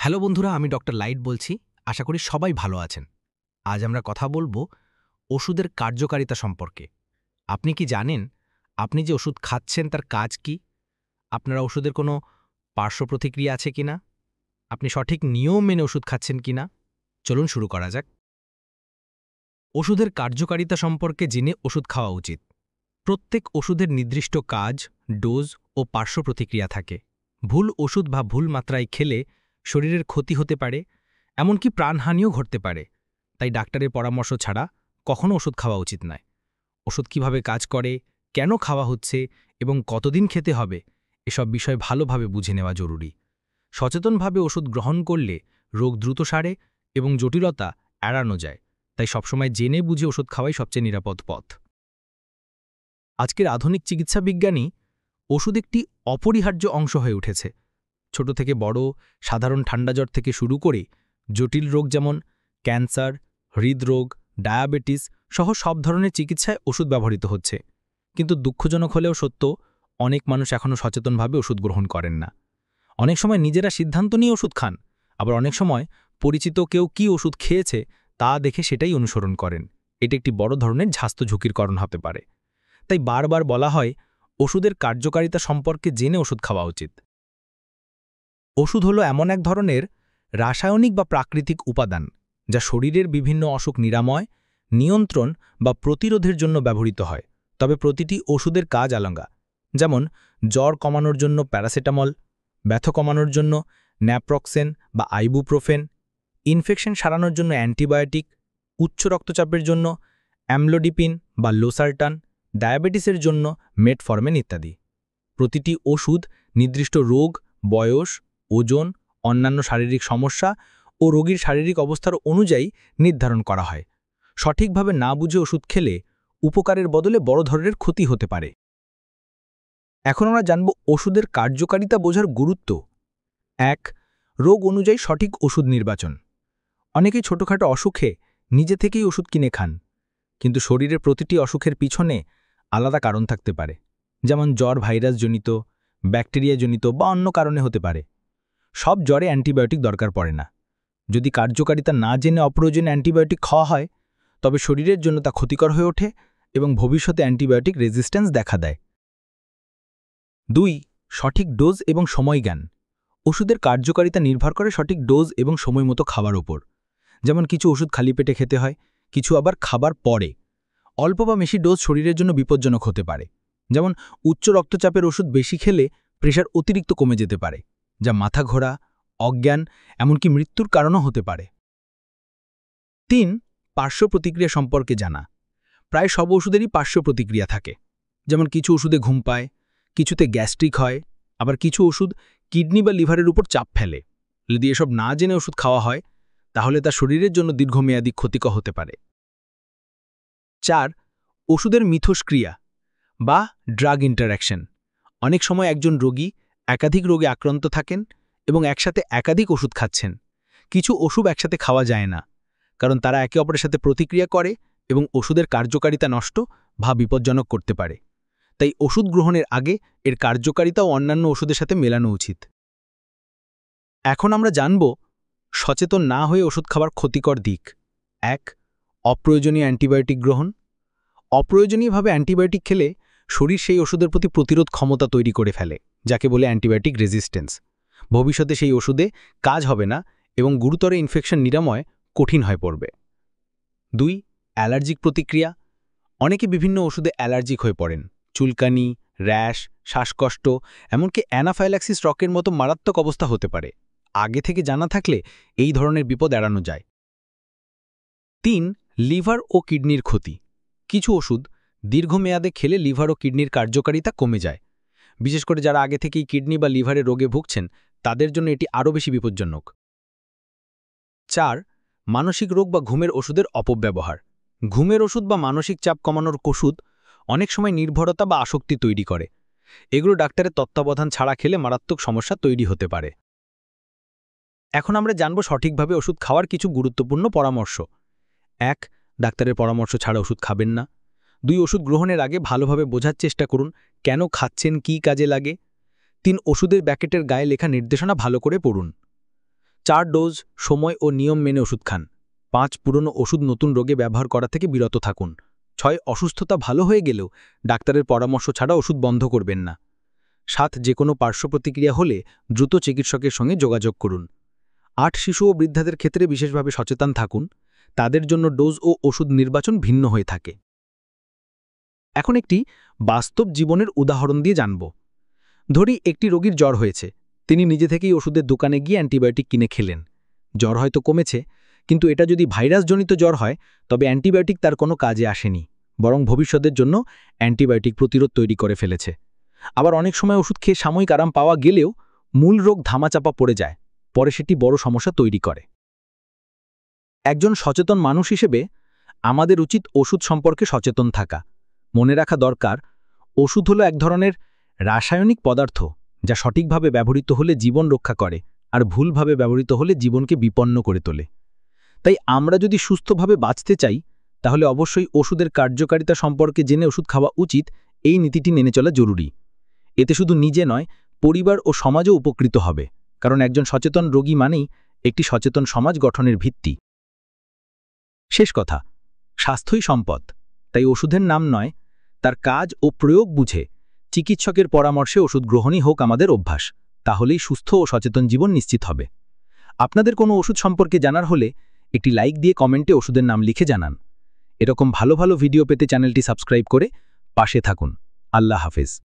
Hello বন্ধুরা, আমি doctor light বলছি। আশা করি সবাই ভালো আছেন। আজ আমরা কথা বলবো ওষুধের কার্যকারিতা সম্পর্কে। আপনি কি জানেন আপনি যে ওষুধ খাচ্ছেন তার কাজ কি? আপনার ওষুধের কোনো পার্শ্ব প্রতিক্রিয়া আছে কিনা? আপনি সঠিক নিয়ম মেনে ওষুধ খাচ্ছেন কিনা? চলুন শুরু করা যাক। ওষুধের কার্যকারিতা সম্পর্কে জেনে ওষুধ খাওয়া উচিত। প্রত্যেক ওষুধের নির্দিষ্ট কাজ, ডোজ ও পার্শ্ব প্রতিক্রিয়া থাকে। ভুল ওষুধ বা ভুল মাত্রায় খেলে শরীরের ক্ষতি হতে পারে, এমনকি প্রাণহানিও ঘটতে পারে। তাই ডাক্তারের পরামর্শ ছাড়া কখনো ওষুধ খাওয়া উচিত নয়। ওষুধ কিভাবে কাজ করে, কেন খাওয়া হচ্ছে এবং কতদিন খেতে হবে, এসব বিষয় ভালোভাবে বুঝে নেওয়া জরুরি। সচেতনভাবে ওষুধ গ্রহণ করলে রোগ দ্রুত সারে এবং জটিলতা এড়ানো যায়। তাই সবসময় জেনে বুঝে ওষুধ খাওয়াই সবচেয়ে নিরাপদ পথ। আজকের আধুনিক চিকিৎসা বিজ্ঞানী ওষুধ একটি অপরিহার্য অংশ হয়ে উঠেছে। ছোট থেকে বড়, সাধারণ ঠান্ডা জ্বর থেকে শুরু করে জটিল রোগ যেমন ক্যান্সার, হৃদরোগ, ডায়াবেটিস সহ সব ধরনের চিকিৎসায় ওষুধ ব্যবহৃত হচ্ছে। কিন্তু দুঃখজনক হলেও সত্য, অনেক মানুষ এখনও সচেতনভাবে ওষুধ গ্রহণ করেন না। অনেক সময় নিজেরা সিদ্ধান্ত নিয়ে ওষুধ খান, আবার অনেক সময় পরিচিত কেউ কি ওষুধ খেয়েছে তা দেখে সেটাই অনুসরণ করেন। এটি একটি বড় ধরনের স্বাস্থ্য ঝুঁকির কারণ হতে পারে। তাই বারবার বলা হয় ওষুধের কার্যকারিতা সম্পর্কে জেনে ওষুধ খাওয়া উচিত। ওষুধ হলো এমন এক ধরনের রাসায়নিক বা প্রাকৃতিক উপাদান যা শরীরের বিভিন্ন অসুখ নিরাময়, নিয়ন্ত্রণ বা প্রতিরোধের জন্য ব্যবহৃত হয়। তবে প্রতিটি ওষুধের কাজ আলাদা। যেমন জ্বর কমানোর জন্য প্যারাসিটামল, ব্যথা কমানোর জন্য ন্যাপ্রক্সেন বা আইবুপ্রোফেন, ইনফেকশন সারানোর জন্য অ্যান্টিবায়োটিক, উচ্চ রক্তচাপের জন্য অ্যামলোডিপিন বা লোসার্টান, ডায়াবেটিসের জন্য মেটফর্মিন ইত্যাদি। প্রতিটি ওষুধ নির্দিষ্ট রোগ, বয়স, ওজন, অন্যান্য শারীরিক সমস্যা ও রোগীর শারীরিক অবস্থার অনুযায়ী নির্ধারণ করা হয়। সঠিকভাবে না বুঝে ওষুধ খেলে উপকারের বদলে বড় ধরনের ক্ষতি হতে পারে। এখন আমরা জানব ওষুধের কার্যকারিতা বোঝার গুরুত্ব। ১. রোগ অনুযায়ী সঠিক ওষুধ নির্বাচন। অনেকেই ছোটখাটো অসুখে নিজে থেকেই ওষুধ কিনে খান, কিন্তু শরীরের প্রতিটি অসুখের পিছনে আলাদা কারণ থাকতে পারে। যেমন জ্বর ভাইরাসজনিত, ব্যাকটেরিয়াজনিত বা অন্য কারণে হতে পারে। সব জ্বরে অ্যান্টিবায়োটিক দরকার পড়ে না। যদি কার্যকারিতা না জেনে অপ্রয়োজনীয় অ্যান্টিবায়োটিক খাওয়া হয়, তবে শরীরের জন্য তা ক্ষতিকর হয়ে ওঠে এবং ভবিষ্যতে অ্যান্টিবায়োটিক রেজিস্ট্যান্স দেখা দেয়। ২. সঠিক ডোজ এবং সময়জ্ঞান। ওষুধের কার্যকারিতা নির্ভর করে সঠিক ডোজ এবং সময় মতো খাবার উপর। যেমন কিছু ওষুধ খালি পেটে খেতে হয়, কিছু আবার খাবার পরে। অল্প বা বেশি ডোজ শরীরের জন্য বিপজ্জনক হতে পারে। যেমন উচ্চ রক্তচাপের ওষুধ বেশি খেলে প্রেশার অতিরিক্ত কমে যেতে পারে, যা মাথা ঘোরা, অজ্ঞান, এমনকি মৃত্যুর কারণও হতে পারে। ৩. পার্শ্ব প্রতিক্রিয়া সম্পর্কে জানা। প্রায় সব ওষুধেরই পার্শ্ব প্রতিক্রিয়া থাকে। যেমন কিছু ওষুধে ঘুম পায়, কিছুতে গ্যাস্ট্রিক হয়, আবার কিছু ওষুধ কিডনি বা লিভারের উপর চাপ ফেলে। যদি এসব না জেনে ওষুধ খাওয়া হয়, তাহলে তা শরীরের জন্য দীর্ঘমেয়াদী ক্ষতিকর হতে পারে। ৪. ওষুধের মিথস্ক্রিয়া বা ড্রাগ ইন্টারঅ্যাকশন। অনেক সময় একজন রোগী একাধিক রোগে আক্রান্ত থাকেন এবং একসাথে একাধিক ওষুধ খাচ্ছেন। কিছু ওষুধ একসাথে খাওয়া যায় না, কারণ তারা একে অপরের সাথে প্রতিক্রিয়া করে এবং ওষুধের কার্যকারিতা নষ্ট বা বিপজ্জনক করতে পারে। তাই ওষুধ গ্রহণের আগে এর কার্যকারিতা ও অন্যান্য ওষুধের সাথে মেলানো উচিত। এখন আমরা জানব সচেতন না হয়ে ওষুধ খাবার ক্ষতিকর দিক। ১. অপ্রয়োজনীয় অ্যান্টিবায়োটিক গ্রহণ। অপ্রয়োজনীয়ভাবে অ্যান্টিবায়োটিক খেলে শরীর সেই ওষুধের প্রতি প্রতিরোধ ক্ষমতা তৈরি করে ফেলে, যাকে বলে অ্যান্টিবায়োটিক রেজিস্ট্যান্স। ভবিষ্যতে সেই ওষুধে কাজ হবে না এবং গুরুতর ইনফেকশন নিরাময় কঠিন হয়ে পড়বে। ২. অ্যালার্জিক প্রতিক্রিয়া। অনেকে বিভিন্ন ওষুধে অ্যালার্জিক হয়ে পড়েন। চুলকানি, র্যাশ, শ্বাসকষ্ট, এমনকি অ্যানাফাইল্যাক্সিস রকের মতো মারাত্মক অবস্থা হতে পারে। আগে থেকে জানা থাকলে এই ধরনের বিপদ এড়ানো যায়। ৩. লিভার ও কিডনির ক্ষতি। কিছু ওষুধ দীর্ঘমেয়াদে খেলে লিভার ও কিডনির কার্যকারিতা কমে যায়। বিশেষ করে যারা আগে থেকেই কিডনি বা লিভারের রোগে ভুগছেন, তাদের জন্য এটি আরও বেশি বিপজ্জনক। ৪. মানসিক রোগ বা ঘুমের ওষুধের অপব্যবহার। ঘুমের ওষুধ বা মানসিক চাপ কমানোর ওষুধ অনেক সময় নির্ভরতা বা আসক্তি তৈরি করে। এগুলো ডাক্তারের তত্ত্বাবধান ছাড়া খেলে মারাত্মক সমস্যা তৈরি হতে পারে। এখন আমরা জানব সঠিকভাবে ওষুধ খাওয়ার কিছু গুরুত্বপূর্ণ পরামর্শ। ১. ডাক্তারের পরামর্শ ছাড়া ওষুধ খাবেন না। ২. ওষুধ গ্রহণের আগে ভালোভাবে বোঝার চেষ্টা করুন কেন খাচ্ছেন, কী কাজে লাগে। ৩. ওষুধের প্যাকেটের গায়ে লেখা নির্দেশনা ভালো করে পড়ুন। 4 ডোজ সময় ও নিয়ম মেনে ওষুধ খান। 5 পুরনো ওষুধ নতুন রোগে ব্যবহার করা থেকে বিরত থাকুন। 6 অসুস্থতা ভালো হয়ে গেলেও ডাক্তারের পরামর্শ ছাড়া ওষুধ বন্ধ করবেন না। 7 যে কোনো পার্শ্ব প্রতিক্রিয়া হলে দ্রুত চিকিৎসকের সঙ্গে যোগাযোগ করুন। 8 শিশু ও বৃদ্ধাদের ক্ষেত্রে বিশেষভাবে সচেতন থাকুন, তাদের জন্য ডোজ ও ওষুধ নির্বাচন ভিন্ন হয়ে থাকে। এখন একটি বাস্তব জীবনের উদাহরণ দিয়ে জানব। ধরি একটি রোগীর জ্বর হয়েছে, তিনি নিজে থেকেই ওষুধের দোকানে গিয়ে অ্যান্টিবায়োটিক কিনে খেলেন। জ্বর হয়তো কমেছে, কিন্তু এটা যদি ভাইরাসজনিত জ্বর হয় তবে অ্যান্টিবায়োটিক তার কোনো কাজে আসেনি, বরং ভবিষ্যতের জন্য অ্যান্টিবায়োটিক প্রতিরোধ তৈরি করে ফেলেছে। আবার অনেক সময় ওষুধ খেয়ে সাময়িক আরাম পাওয়া গেলেও মূল রোগ ধামাচাপা পড়ে যায়, পরে সেটি বড় সমস্যা তৈরি করে। একজন সচেতন মানুষ হিসেবে আমাদের উচিত ওষুধ সম্পর্কে সচেতন থাকা। মনে রাখা দরকার, ওষুধ হলো এক ধরনের রাসায়নিক পদার্থ যা সঠিকভাবে ব্যবহৃত হলে জীবন রক্ষা করে আর ভুলভাবে ব্যবহৃত হলে জীবনকে বিপন্ন করে তোলে। তাই আমরা যদি সুস্থভাবে বাঁচতে চাই তাহলে অবশ্যই ওষুধের কার্যকারিতা সম্পর্কে জেনে ওষুধ খাওয়া উচিত, এই নীতিটি মেনে চলা জরুরি। এতে শুধু নিজে নয়, পরিবার ও সমাজও উপকৃত হবে, কারণ একজন সচেতন রোগী মানেই একটি সচেতন সমাজ গঠনের ভিত্তি। শেষ কথা, স্বাস্থ্যই সম্পদ, তাই ওষুধের নাম নয়, তার কাজ ও প্রয়োগ বুঝে চিকিৎসকের পরামর্শে ওষুধ গ্রহণই হোক আমাদের অভ্যাস, তাহলেই সুস্থ ও সচেতন জীবন নিশ্চিত হবে। আপনাদের কোনো ওষুধ সম্পর্কে জানার হলে একটি লাইক দিয়ে কমেন্টে ওষুধের নাম লিখে জানান। এরকম ভালো ভালো ভিডিও পেতে চ্যানেলটি সাবস্ক্রাইব করে পাশে থাকুন। আল্লাহ হাফেজ।